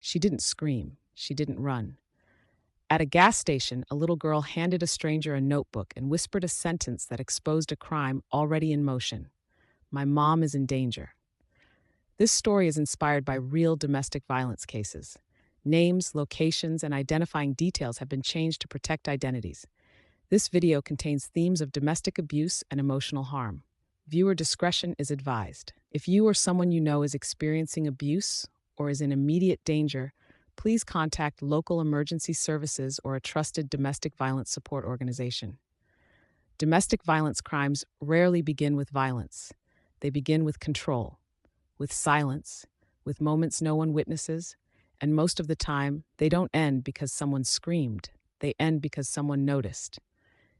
She didn't scream. She didn't run. At a gas station, a little girl handed a stranger a notebook and whispered a sentence that exposed a crime already in motion. My mom is in danger. This story is inspired by real domestic violence cases. Names, locations, and identifying details have been changed to protect identities. This video contains themes of domestic abuse and emotional harm. Viewer discretion is advised. If you or someone you know is experiencing abuse or is in immediate danger, please contact local emergency services or a trusted domestic violence support organization. Domestic violence crimes rarely begin with violence. They begin with control, with silence, with moments no one witnesses, and most of the time, they don't end because someone screamed. They end because someone noticed.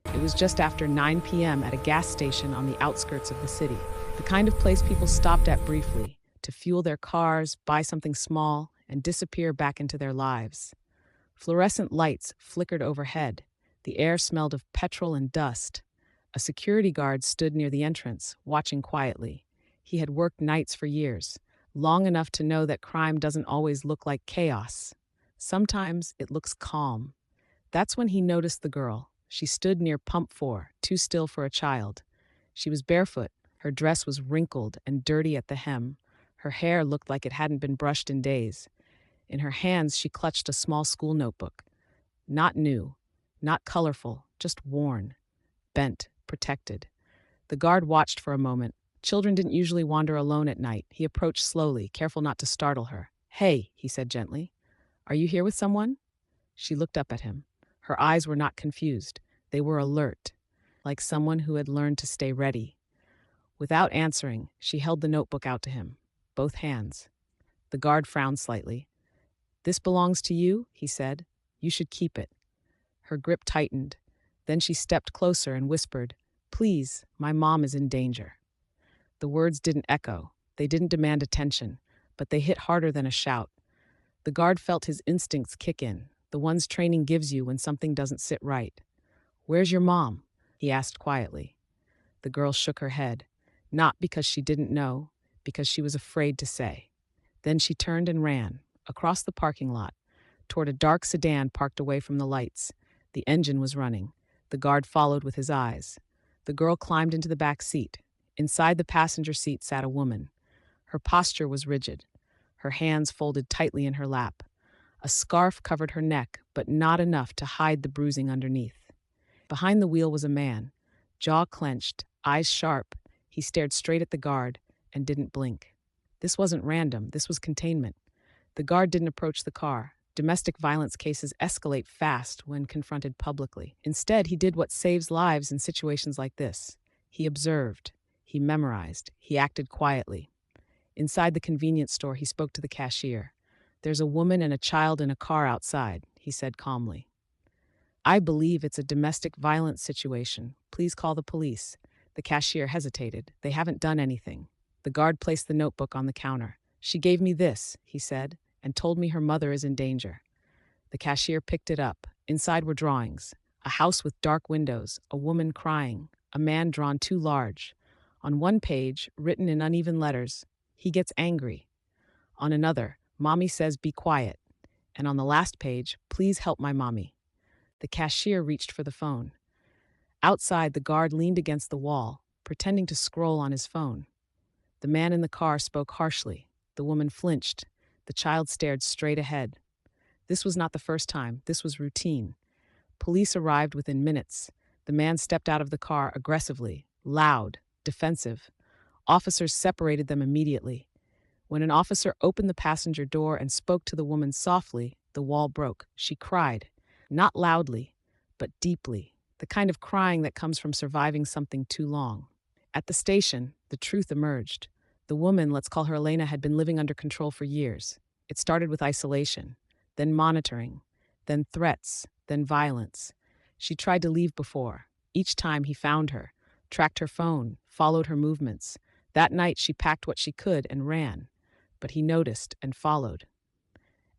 It was just after 9 p.m. at a gas station on the outskirts of the city, the kind of place people stopped at briefly to fuel their cars, buy something small, and disappear back into their lives. Fluorescent lights flickered overhead. The air smelled of petrol and dust. A security guard stood near the entrance, watching quietly. He had worked nights for years, long enough to know that crime doesn't always look like chaos. Sometimes it looks calm. That's when he noticed the girl. She stood near pump 4, too still for a child. She was barefoot. Her dress was wrinkled and dirty at the hem. Her hair looked like it hadn't been brushed in days. In her hands, she clutched a small school notebook. Not new, not colorful, just worn, bent, protected. The guard watched for a moment. Children didn't usually wander alone at night. He approached slowly, careful not to startle her. "Hey," he said gently. "Are you here with someone?" She looked up at him. Her eyes were not confused. They were alert, like someone who had learned to stay ready. Without answering, she held the notebook out to him, both hands. The guard frowned slightly. "This belongs to you," he said. "You should keep it." Her grip tightened. Then she stepped closer and whispered, "Please, my mom is in danger." The words didn't echo. They didn't demand attention, but they hit harder than a shout. The guard felt his instincts kick in, the ones training gives you when something doesn't sit right. "Where's your mom?" he asked quietly. The girl shook her head, not because she didn't know, because she was afraid to say. Then she turned and ran, across the parking lot, toward a dark sedan parked away from the lights. The engine was running. The guard followed with his eyes. The girl climbed into the back seat. Inside the passenger seat sat a woman. Her posture was rigid, her hands folded tightly in her lap. A scarf covered her neck, but not enough to hide the bruising underneath. Behind the wheel was a man, jaw clenched, eyes sharp. He stared straight at the guard and didn't blink. This wasn't random, this was containment. The guard didn't approach the car. Domestic violence cases escalate fast when confronted publicly. Instead, he did what saves lives in situations like this. He observed. He memorized. He acted quietly. Inside the convenience store, he spoke to the cashier. "There's a woman and a child in a car outside," he said calmly. "I believe it's a domestic violence situation. Please call the police." The cashier hesitated. "They haven't done anything." The guard placed the notebook on the counter. "She gave me this," he said, "and told me her mother is in danger." The cashier picked it up. Inside were drawings. A house with dark windows, a woman crying, a man drawn too large. On one page, written in uneven letters, "He gets angry." On another, "Mommy says be quiet." And on the last page, "Please help my mommy." The cashier reached for the phone. Outside, the guard leaned against the wall, pretending to scroll on his phone. The man in the car spoke harshly. The woman flinched. The child stared straight ahead. This was not the first time. This was routine. Police arrived within minutes. The man stepped out of the car aggressively, loud, defensive. Officers separated them immediately. When an officer opened the passenger door and spoke to the woman softly, the wall broke. She cried, not loudly, but deeply, the kind of crying that comes from surviving something too long. At the station, the truth emerged. The woman, let's call her Elena, had been living under control for years. It started with isolation, then monitoring, then threats, then violence. She tried to leave before. Each time he found her, tracked her phone, followed her movements. That night she packed what she could and ran. But he noticed and followed.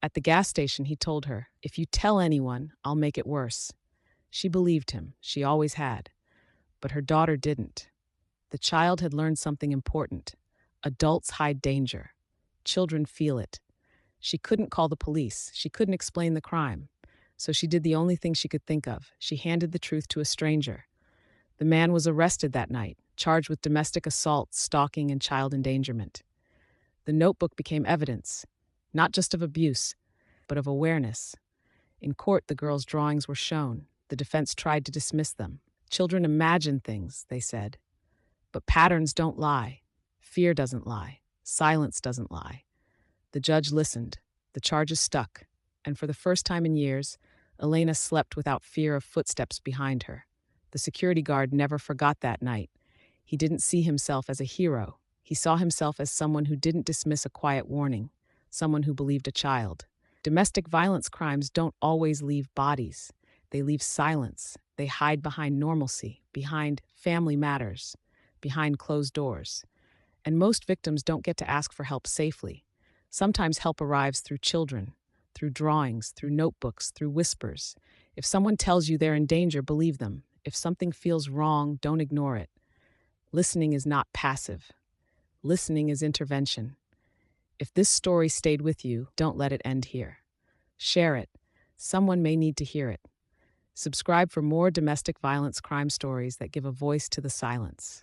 At the gas station, he told her, "If you tell anyone, I'll make it worse." She believed him. She always had. But her daughter didn't. The child had learned something important. Adults hide danger. Children feel it. She couldn't call the police. She couldn't explain the crime. So she did the only thing she could think of. She handed the truth to a stranger. The man was arrested that night, charged with domestic assault, stalking, and child endangerment. The notebook became evidence, not just of abuse, but of awareness. In court, the girl's drawings were shown. The defense tried to dismiss them. Children imagine things, they said. But patterns don't lie. Fear doesn't lie. Silence doesn't lie. The judge listened. The charges stuck. And for the first time in years, Elena slept without fear of footsteps behind her. The security guard never forgot that night. He didn't see himself as a hero. He saw himself as someone who didn't dismiss a quiet warning, someone who believed a child. Domestic violence crimes don't always leave bodies. They leave silence. They hide behind normalcy, behind family matters, behind closed doors. And most victims don't get to ask for help safely. Sometimes help arrives through children, through drawings, through notebooks, through whispers. If someone tells you they're in danger, believe them. If something feels wrong, don't ignore it. Listening is not passive. Listening is intervention. If this story stayed with you, don't let it end here. Share it. Someone may need to hear it. Subscribe for more domestic violence crime stories that give a voice to the silence.